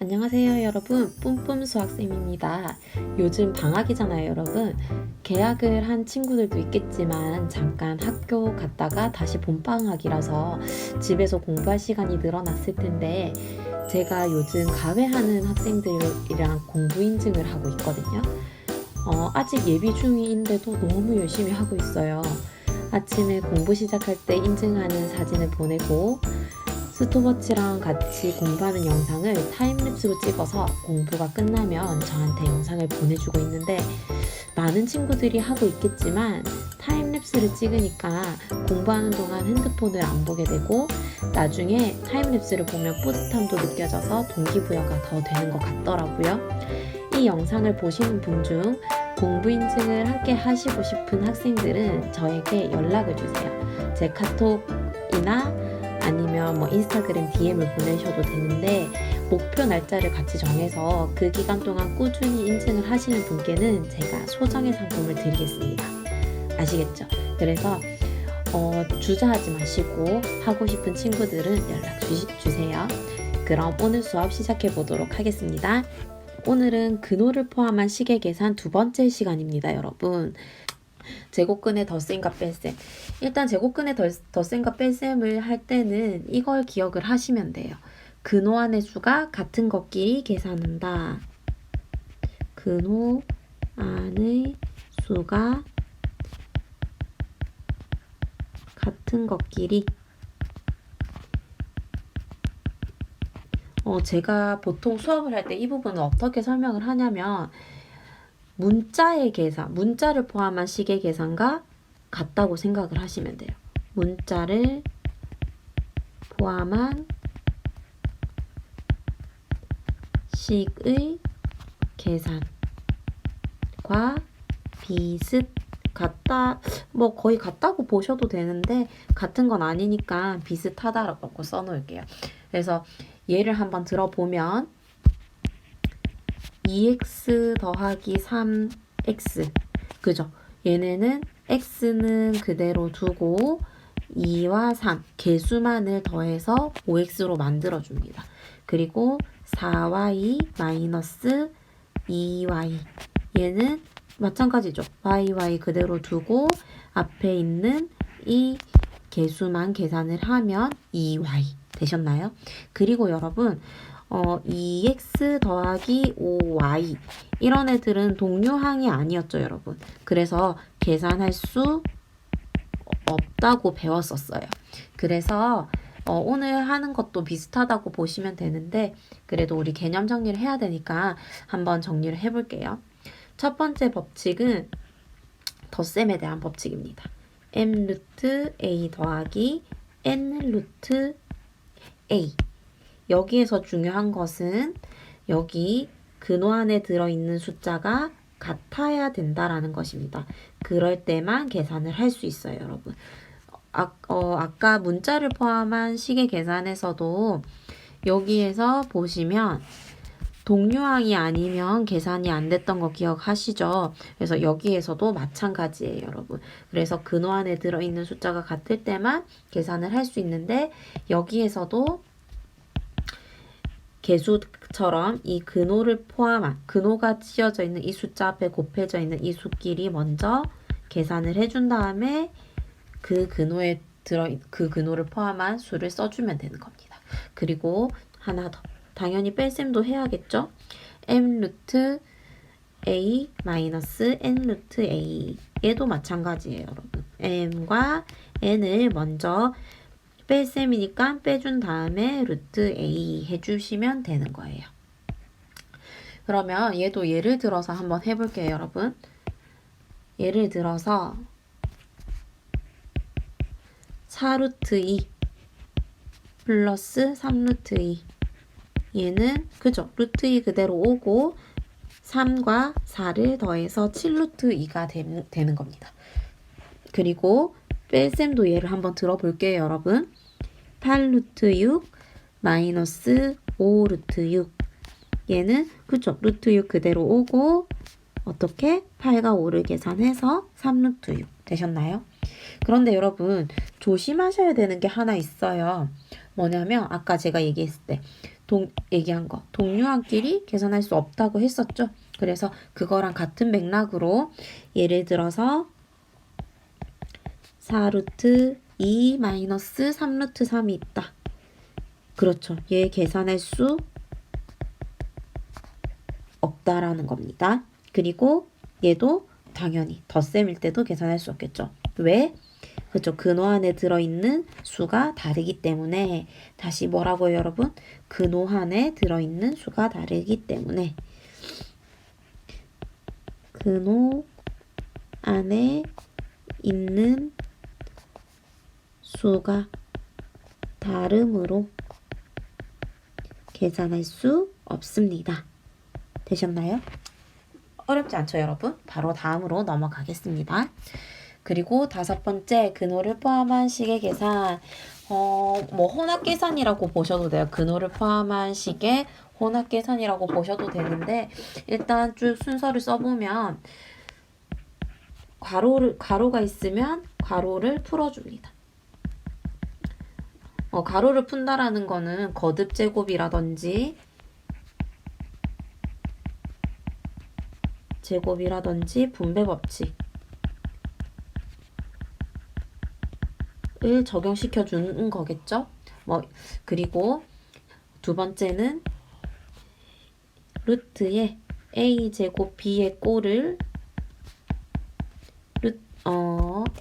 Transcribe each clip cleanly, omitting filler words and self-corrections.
안녕하세요 여러분, 뿜뿜 수학쌤입니다. 요즘 방학이잖아요 여러분. 개학을 한 친구들도 있겠지만 잠깐 학교 갔다가 다시 봄방학이라서 집에서 공부할 시간이 늘어났을 텐데, 제가 요즘 과외하는 학생들이랑 공부 인증을 하고 있거든요. 아직 예비 중인데도 너무 열심히 하고 있어요. 아침에 공부 시작할 때 인증하는 사진을 보내고, 스톱워치랑 같이 공부하는 영상을 타임랩스로 찍어서 공부가 끝나면 저한테 영상을 보내주고 있는데, 많은 친구들이 하고 있겠지만 타임랩스를 찍으니까 공부하는 동안 핸드폰을 안 보게 되고, 나중에 타임랩스를 보면 뿌듯함도 느껴져서 동기부여가 더 되는 것 같더라고요. 이 영상을 보시는 분 중 공부 인증을 함께 하시고 싶은 학생들은 저에게 연락을 주세요. 제 카톡이나 아니면 인스타그램 DM을 보내셔도 되는데, 목표 날짜를 같이 정해서 그 기간 동안 꾸준히 인증을 하시는 분께는 제가 소정의 상품을 드리겠습니다. 아시겠죠? 그래서 주저하지 마시고 하고 싶은 친구들은 연락 주세요. 그럼 오늘 수업 시작해 보도록 하겠습니다. 오늘은 근호를 포함한 시계 계산 두 번째 시간입니다, 여러분. 제곱근의 덧셈과 뺄셈. 일단 제곱근의 덧셈과 뺄셈을 할 때는 이걸 기억을 하시면 돼요. 근호 안의 수가 같은 것끼리 계산한다. 근호 안의 수가 같은 것끼리. 제가 보통 수업을 할 때 이 부분을 어떻게 설명을 하냐면, 문자의 계산, 문자를 포함한 식의 계산과 같다고 생각을 하시면 돼요. 문자를 포함한 식의 계산과 같다, 거의 같다고 보셔도 되는데, 같은 건 아니니까 비슷하다라고 써놓을게요. 그래서 예를 한번 들어보면, 2x 더하기 3x, 그죠? 얘네는 x는 그대로 두고 2와 3 개수만을 더해서 5x로 만들어줍니다. 그리고 4y 마이너스 2y, 얘는 마찬가지죠. y 그대로 두고 앞에 있는 이 개수만 계산을 하면 2y 되셨나요? 그리고 여러분, 2x 더하기 5y, 이런 애들은 동료항이 아니었죠, 여러분. 그래서 계산할 수 없다고 배웠었어요. 그래서 오늘 하는 것도 비슷하다고 보시면 되는데, 그래도 우리 개념 정리를 해야 되니까 한번 정리를 해볼게요. 첫 번째 법칙은 덧셈에 대한 법칙입니다. m 루트 a 더하기 n 루트 a. 여기에서 중요한 것은 여기 근호 안에 들어있는 숫자가 같아야 된다라는 것입니다. 그럴 때만 계산을 할 수 있어요, 여러분. 아까 문자를 포함한 식의 계산에서도 여기에서 보시면 동류항이 아니면 계산이 안 됐던 거 기억하시죠? 그래서 여기에서도 마찬가지예요, 여러분. 그래서 근호 안에 들어있는 숫자가 같을 때만 계산을 할 수 있는데, 여기에서도 개수처럼 이 근호를 포함한, 근호가 씌어져 있는 이 숫자 앞에 곱해져 있는 이 수끼리 먼저 계산을 해준 다음에 그 근호를 포함한 수를 써주면 되는 겁니다. 그리고 하나 더, 당연히 뺄셈도 해야겠죠? m 루트 a 마이너스 n 루트 a, 얘도 마찬가지예요, 여러분. m과 n을 먼저 뺄셈이니까 빼준 다음에 루트 a 해주시면 되는 거예요. 그러면 얘도 예를 들어서 한번 해볼게요, 여러분. 예를 들어서 4루트 2 플러스 3루트 2, 얘는 그죠? 루트 2 그대로 오고 3과 4를 더해서 7루트 2가 되는 겁니다. 그리고 뺄셈도 예를 한번 들어볼게요, 여러분. 8루트 6 마이너스 5루트 6, 얘는 그쵸? 루트 6 그대로 오고 어떻게? 8과 5를 계산해서 3루트 6 되셨나요? 그런데 여러분, 조심하셔야 되는 게 하나 있어요. 뭐냐면 아까 제가 얘기했을 때 얘기한 거. 동류항끼리 계산할 수 없다고 했었죠. 그래서 그거랑 같은 맥락으로 예를 들어서 4루트 2 마이너스 3루트 3이 있다. 그렇죠. 얘 계산할 수 없다라는 겁니다. 그리고 얘도 당연히 덧셈일 때도 계산할 수 없겠죠. 왜? 그렇죠. 근호 안에 들어있는 수가 다르기 때문에. 다시 뭐라고요, 여러분? 근호 안에 들어있는 수가 다르기 때문에. 근호 안에 있는 수가 다름으로 계산할 수 없습니다. 되셨나요? 어렵지 않죠, 여러분? 바로 다음으로 넘어가겠습니다. 그리고 5번째, 근호를 포함한 식의 계산. 뭐 혼합 계산이라고 보셔도 돼요. 근호를 포함한 식의 혼합 계산이라고 보셔도 되는데, 일단 쭉 순서를 써보면 가로가 있으면 가로를 풀어줍니다. 가로를 푼다라는 거는 거듭 제곱이라든지 분배 법칙을 적용시켜 주는 거겠죠. 그리고 두 번째는 루트에 a 제곱 b의 꼴을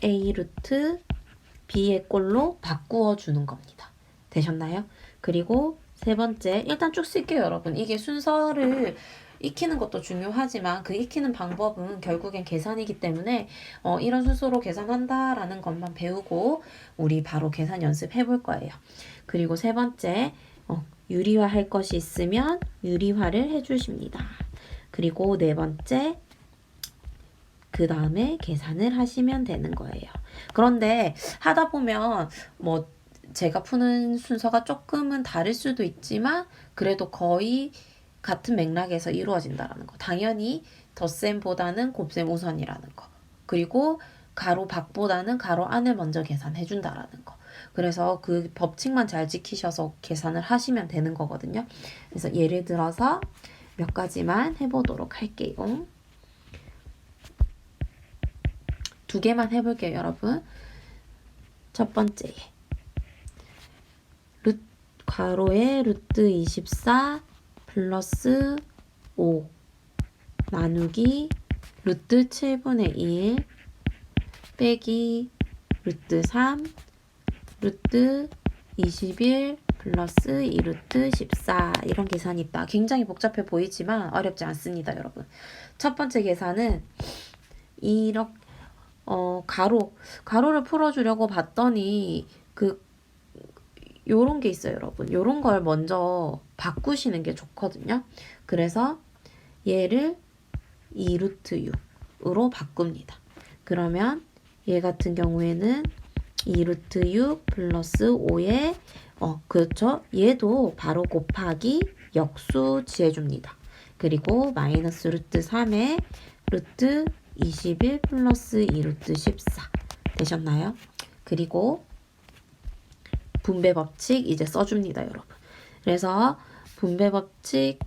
a 루트 b의 꼴로 바꾸어 주는 겁니다. 되셨나요? 그리고 세 번째, 일단 쭉 쓸게요, 여러분. 이게 순서를 익히는 것도 중요하지만 그 익히는 방법은 결국엔 계산이기 때문에 이런 순서로 계산한다라는 것만 배우고 우리 바로 계산 연습해 볼 거예요. 그리고 세 번째, 유리화 할 것이 있으면 유리화를 해 주십니다. 그리고 네 번째, 그 다음에 계산을 하시면 되는 거예요. 그런데 하다 보면 제가 푸는 순서가 조금은 다를 수도 있지만 그래도 거의 같은 맥락에서 이루어진다라는 거. 당연히 덧셈보다는 곱셈 우선이라는 거. 그리고 가로 밖보다는 가로 안을 먼저 계산해 준다라는 거. 그래서 그 법칙만 잘 지키셔서 계산을 하시면 되는 거거든요. 그래서 예를 들어서 몇 가지만 해보도록 할게요. 2개만 해볼게요, 여러분. 첫 번째, 가로에 루트 24 플러스 5 나누기 루트 7분의 1 빼기 루트 3 루트 21 플러스 2루트 14 이런 계산이 있다. 굉장히 복잡해 보이지만 어렵지 않습니다, 여러분. 첫 번째 계산은 이렇게 가로를 풀어주려고 봤더니 요런 게 있어요, 여러분. 요런 걸 먼저 바꾸시는 게 좋거든요. 그래서 얘를 2루트 6으로 바꿉니다. 그러면 얘 같은 경우에는 2루트 6 플러스 5에 그렇죠. 얘도 바로 곱하기 역수 지어줍니다. 그리고 마이너스 루트 3에 루트 21 플러스 2루트 14 되셨나요? 그리고 분배 법칙 이제 써줍니다, 여러분. 그래서 분배 법칙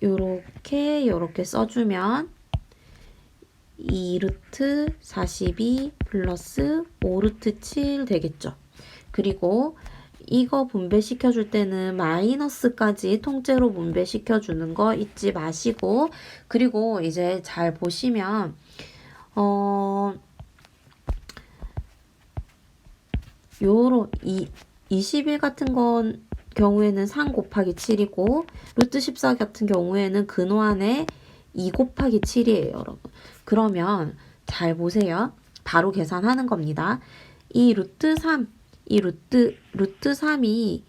요렇게 써주면 2루트 42 플러스 5루트 7 되겠죠. 그리고 이거 분배시켜줄 때는 마이너스까지 통째로 분배시켜주는 거 잊지 마시고, 그리고 이제 잘 보시면 21 같은 건 경우에는 3 곱하기 7이고 루트 14 같은 경우에는 근호 안에 2 곱하기 7이에요, 여러분. 그러면 잘 보세요. 바로 계산하는 겁니다. 이 루트 3, 이 루트 3이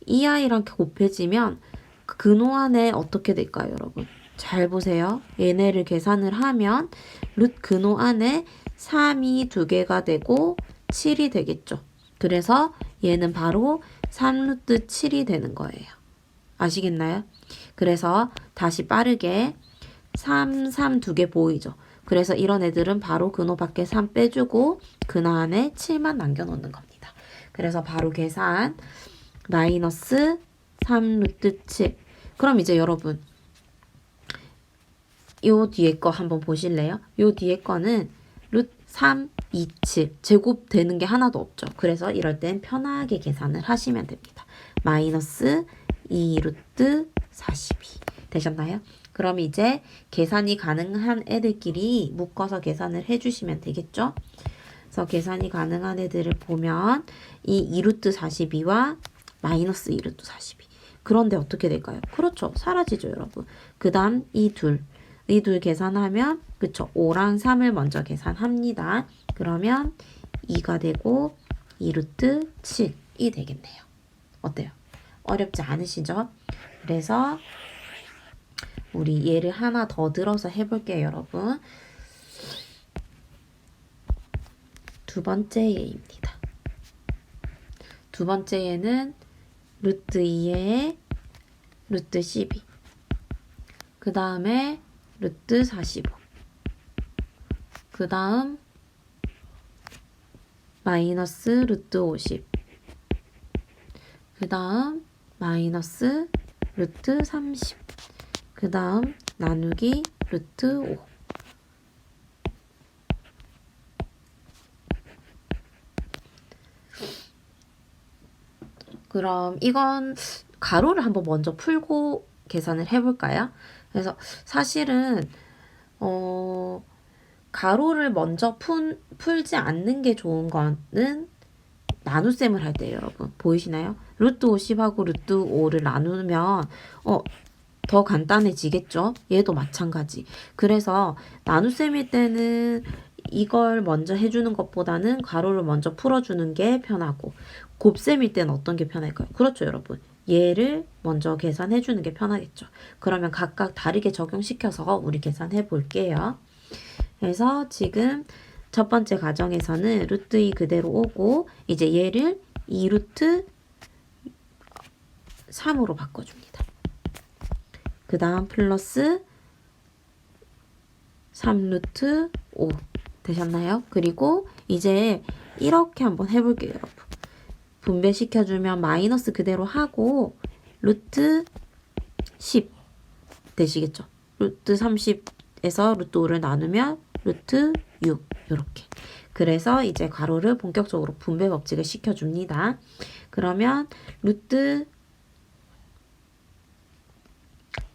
이 아이랑 곱해지면 근호 안에 어떻게 될까요, 여러분? 잘 보세요. 얘네를 계산을 하면 근호 안에 3이 2개가 되고 7이 되겠죠. 그래서 얘는 바로 3루트 7이 되는 거예요. 아시겠나요? 그래서 다시 빠르게 3, 2개 보이죠? 그래서 이런 애들은 바로 근호 밖에 3 빼주고 근호 안에 7만 남겨놓는 겁니다. 그래서 바로 계산 마이너스 3 루트 7. 그럼 이제 여러분 요 뒤에 거 한번 보실래요? 요 뒤에 거는 루트 3, 2, 7 제곱 되는 게 하나도 없죠. 그래서 이럴 땐 편하게 계산을 하시면 됩니다. 마이너스 2 루트 42 되셨나요? 그럼 이제 계산이 가능한 애들끼리 묶어서 계산을 해주시면 되겠죠? 그래서 계산이 가능한 애들을 보면 이 2루트 42와 마이너스 2루트 42. 그런데 어떻게 될까요? 그렇죠. 사라지죠, 여러분. 그 다음 이 둘 계산하면 그쵸. 5랑 3을 먼저 계산합니다. 그러면 2가 되고 2루트 7이 되겠네요. 어때요? 어렵지 않으시죠? 그래서 우리 얘를 하나 더 들어서 해볼게요, 여러분. 두 번째 예입니다. 두 번째 예는 루트 2에 루트 12. 그 다음에 루트 45. 그 다음 마이너스 루트 50. 그 다음 마이너스 루트 30. 그 다음 나누기 루트 5. 그럼 이건 가로를 한번 먼저 풀고 계산을 해볼까요? 그래서 사실은 가로를 먼저 풀지 않는 게 좋은 거는 나눗셈을 할 때예요, 여러분. 보이시나요? 루트 50하고 루트 5를 나누면 더 간단해지겠죠? 얘도 마찬가지. 그래서 나눗셈일 때는 이걸 먼저 해주는 것보다는 가로를 먼저 풀어주는 게 편하고 곱셈일 때는 어떤 게 편할까요? 그렇죠, 여러분. 얘를 먼저 계산해주는 게 편하겠죠. 그러면 각각 다르게 적용시켜서 우리 계산해 볼게요. 그래서 지금 첫 번째 가정에서는 루트 2 그대로 오고 이제 얘를 2루트 3으로 바꿔줍니다. 그 다음 플러스 3루트 5 되셨나요? 그리고 이제 이렇게 한번 해볼게요, 여러분. 분배시켜주면 마이너스 그대로 하고 루트 10 되시겠죠? 루트 30에서 루트 5를 나누면 루트 6 이렇게. 그래서 이제 가로를 본격적으로 분배 법칙을 시켜줍니다. 그러면 루트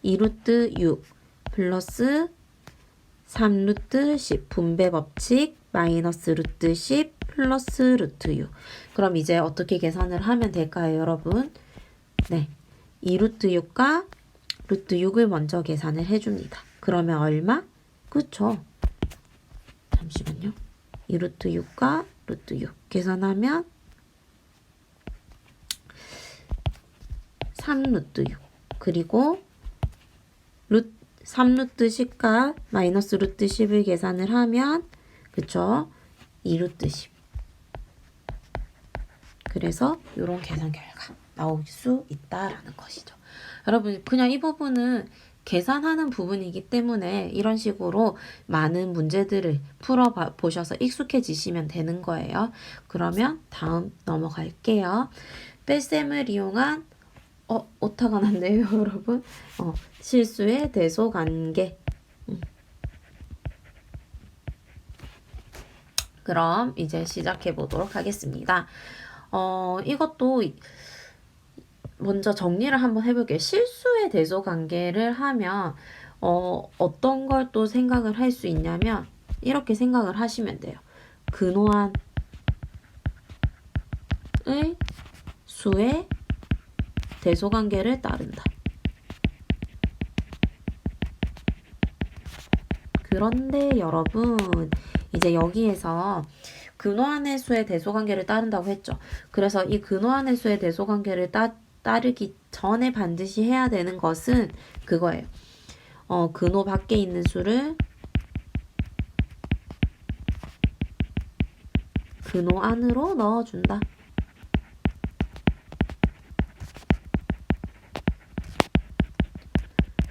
2루트 6 플러스 3루트 10 분배 법칙 마이너스 루트 10 플러스 루트 6. 그럼 이제 어떻게 계산을 하면 될까요, 여러분? 네, 2루트 6과 루트 6을 먼저 계산을 해줍니다. 그러면 얼마? 그쵸? 잠시만요. 2루트 6과 루트 6 계산하면 3루트 6 그리고 3루트 10과 마이너스 루트 10을 계산을 하면 그쵸? 2루트 10. 그래서 이런 계산 결과 나올 수 있다라는 것이죠. 여러분 그냥 이 부분은 계산하는 부분이기 때문에 이런 식으로 많은 문제들을 풀어보셔서 익숙해지시면 되는 거예요. 그러면 다음 넘어갈게요. 뺄셈을 이용한 오타가 났네요, 여러분. 실수의 대소관계. 그럼 이제 시작해 보도록 하겠습니다. 이것도 먼저 정리를 한번 해볼게요. 실수의 대소관계를 하면 어떤 걸 또 생각을 할 수 있냐면 이렇게 생각을 하시면 돼요. 근호한의 수의 대소관계를 따른다. 그런데 여러분 이제 여기에서 근호한의 수의 대소관계를 따른다고 했죠. 그래서 이 근호한의 수의 대소관계를 따르기 전에 반드시 해야 되는 것은 그거예요. 근호 밖에 있는 수를 근호 안으로 넣어준다.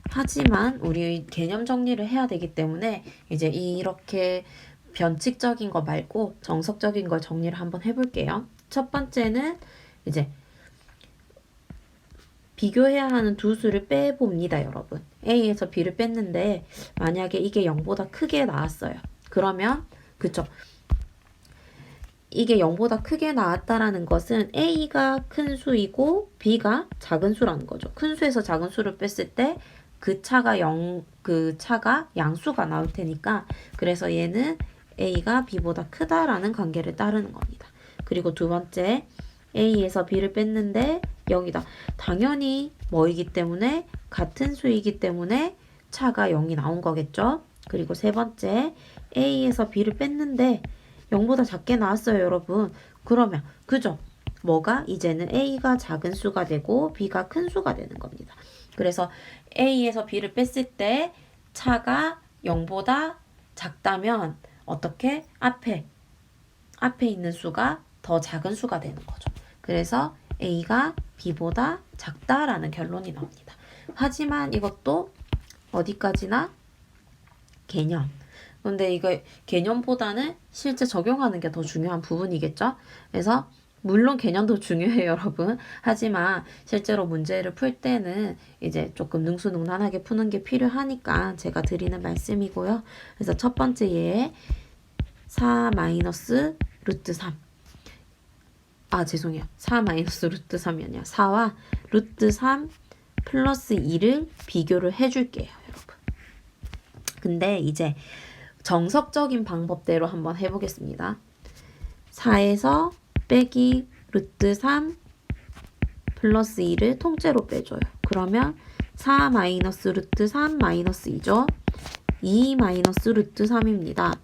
하지만 우리 개념 정리를 해야 되기 때문에 이제 이렇게 변칙적인 거 말고 정석적인 걸 정리를 한번 해볼게요. 첫 번째는 이제 비교해야 하는 두 수를 빼봅니다, 여러분. A에서 B를 뺐는데 만약에 이게 0보다 크게 나왔어요. 그러면 그쵸? 이게 0보다 크게 나왔다라는 것은 A가 큰 수이고 B가 작은 수라는 거죠. 큰 수에서 작은 수를 뺐을 때 그 차가 양수가 나올 테니까 그래서 얘는 A가 B보다 크다라는 관계를 따르는 겁니다. 그리고 두 번째, A에서 B를 뺐는데 0이다. 당연히 뭐이기 때문에 같은 수이기 때문에 차가 0이 나온 거겠죠. 그리고 세 번째, A에서 B를 뺐는데 0보다 작게 나왔어요, 여러분. 그러면 그죠? 뭐가 이제는 A가 작은 수가 되고 B가 큰 수가 되는 겁니다. 그래서 A에서 B를 뺐을 때 차가 0보다 작다면 어떻게? 앞에 있는 수가 더 작은 수가 되는 거죠. 그래서 A가 B보다 작다라는 결론이 나옵니다. 하지만 이것도 어디까지나 개념. 근데 이거 개념보다는 실제 적용하는 게 더 중요한 부분이겠죠? 그래서 물론 개념도 중요해요, 여러분. 하지만 실제로 문제를 풀 때는 이제 조금 능수능란하게 푸는 게 필요하니까 제가 드리는 말씀이고요. 그래서 첫 번째 예에 4 마이너스 루트 3. 아, 죄송해요. 4 마이너스 루트 3이 아니라 4와 루트 3 플러스 2를 비교를 해줄게요, 여러분. 근데 이제 정석적인 방법대로 한번 해보겠습니다. 4에서 빼기 루트 3 플러스 2를 통째로 빼줘요. 그러면 4 마이너스 루트 3 마이너스 2죠. 2 마이너스 루트 3입니다.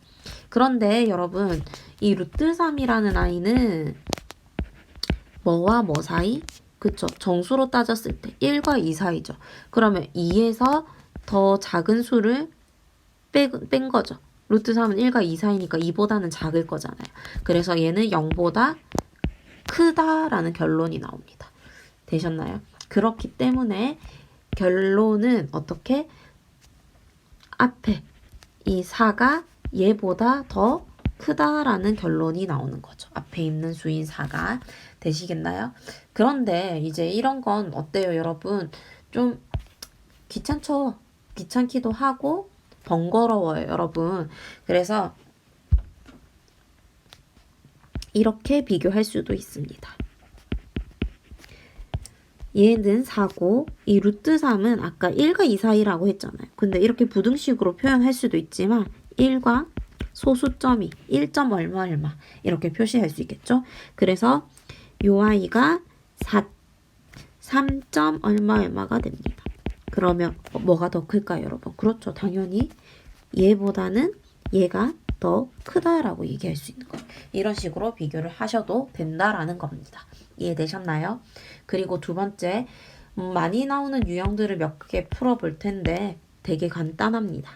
그런데 여러분, 이 루트 3이라는 아이는 뭐와 뭐 사이? 그쵸. 정수로 따졌을 때 1과 2 사이죠. 그러면 2에서 더 작은 수를 뺀 거죠. 루트 3은 1과 2 사이니까 2보다는 작을 거잖아요. 그래서 얘는 0보다 크다라는 결론이 나옵니다. 되셨나요? 그렇기 때문에 결론은 어떻게? 앞에 이 4가 얘보다 더 크다라는 결론이 나오는 거죠. 앞에 있는 수인 4가. 되시겠나요? 그런데 이제 이런 건 어때요, 여러분? 좀 귀찮죠? 귀찮기도 하고 번거로워요, 여러분. 그래서 이렇게 비교할 수도 있습니다. 얘는 4고 이 루트 3은 아까 1과 2 사이라고 했잖아요. 근데 이렇게 부등식으로 표현할 수도 있지만 1과 소수점이 1점 얼마 얼마 이렇게 표시할 수 있겠죠. 그래서 요 아이가 3점 얼마 얼마가 됩니다. 그러면 뭐가 더 클까요, 여러분? 그렇죠. 당연히 얘보다는 얘가 더 크다라고 얘기할 수 있는 거예요. 이런 식으로 비교를 하셔도 된다라는 겁니다. 이해되셨나요? 그리고 두 번째, 많이 나오는 유형들을 몇 개 풀어볼 텐데 되게 간단합니다.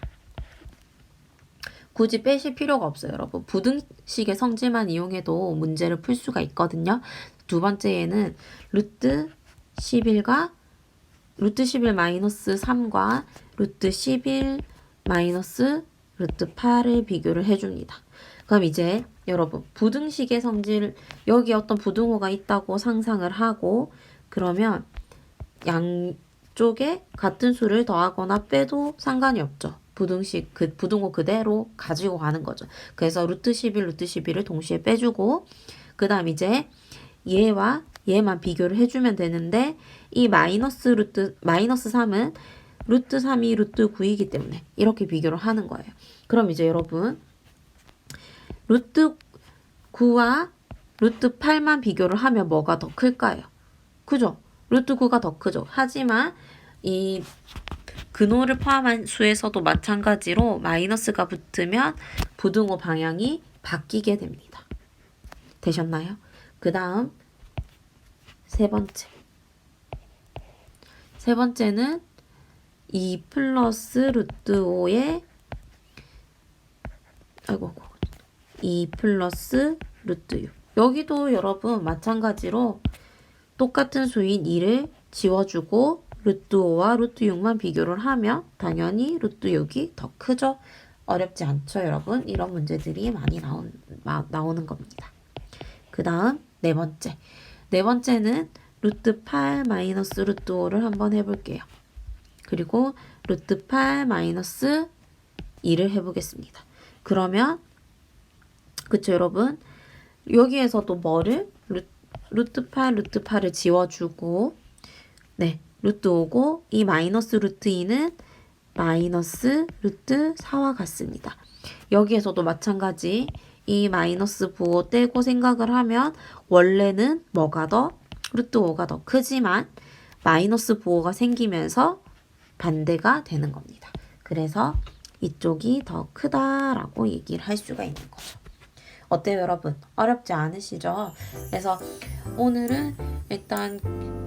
굳이 빼실 필요가 없어요, 여러분. 부등식의 성질만 이용해도 문제를 풀 수가 있거든요. 두 번째에는 루트 11과 루트 11 마이너스 3과 루트 11 마이너스 루트 8을 비교를 해줍니다. 그럼 이제 여러분 부등식의 성질 여기 어떤 부등호가 있다고 상상을 하고 그러면 양쪽에 같은 수를 더하거나 빼도 상관이 없죠. 부등식 부등호 그대로 가지고 가는 거죠. 그래서 루트 11 루트 11을 동시에 빼주고 그 다음 이제 얘와 얘만 비교를 해주면 되는데 이 마이너스 3은 루트 3이 루트 9이기 때문에 이렇게 비교를 하는 거예요. 그럼 이제 여러분 루트 9와 루트 8만 비교를 하면 뭐가 더 클까요? 그죠? 루트 9가 더 크죠. 하지만 이 근호를 포함한 수에서도 마찬가지로 마이너스가 붙으면 부등호 방향이 바뀌게 됩니다. 되셨나요? 그 다음 세 번째는 2 플러스 루트 5에 2 플러스 루트 6 여기도 여러분 마찬가지로 똑같은 수인 2를 지워주고 루트 5와 루트 6만 비교를 하면 당연히 루트 6이 더 크죠. 어렵지 않죠, 여러분? 이런 문제들이 많이 나오는 겁니다. 그 다음 네 번째는 루트 8 마이너스 루트 5를 한번 해볼게요. 그리고 루트 8 마이너스 2를 해보겠습니다. 그러면 그쵸 여러분? 여기에서도 뭐를? 루트 8, 루트 8을 지워주고 네, 루트 5고 이 마이너스 루트 2는 마이너스 루트 4와 같습니다. 여기에서도 마찬가지 이 마이너스 부호 떼고 생각을 하면 원래는 뭐가 더? 루트 5가 더 크지만 마이너스 부호가 생기면서 반대가 되는 겁니다. 그래서 이쪽이 더 크다라고 얘기를 할 수가 있는 거죠. 어때요 여러분? 어렵지 않으시죠? 그래서 오늘은 일단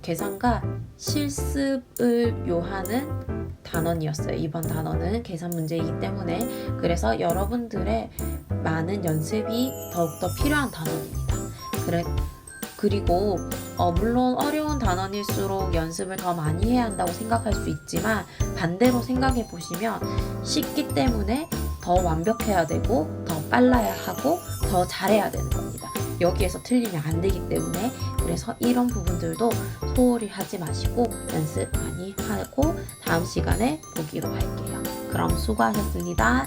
계산과 실습을 요하는 단원이었어요. 이번 단원은 계산 문제이기 때문에 그래서 여러분들의 많은 연습이 더욱더 필요한 단원입니다. 그리고 물론 어려운 단원일수록 연습을 더 많이 해야 한다고 생각할 수 있지만 반대로 생각해 보시면 쉽기 때문에 더 완벽해야 되고 더 빨라야 하고 더 잘해야 되는 겁니다. 여기에서 틀리면 안 되기 때문에 그래서 이런 부분들도 소홀히 하지 마시고 연습 많이 하고 다음 시간에 보기로 할게요. 그럼 수고하셨습니다.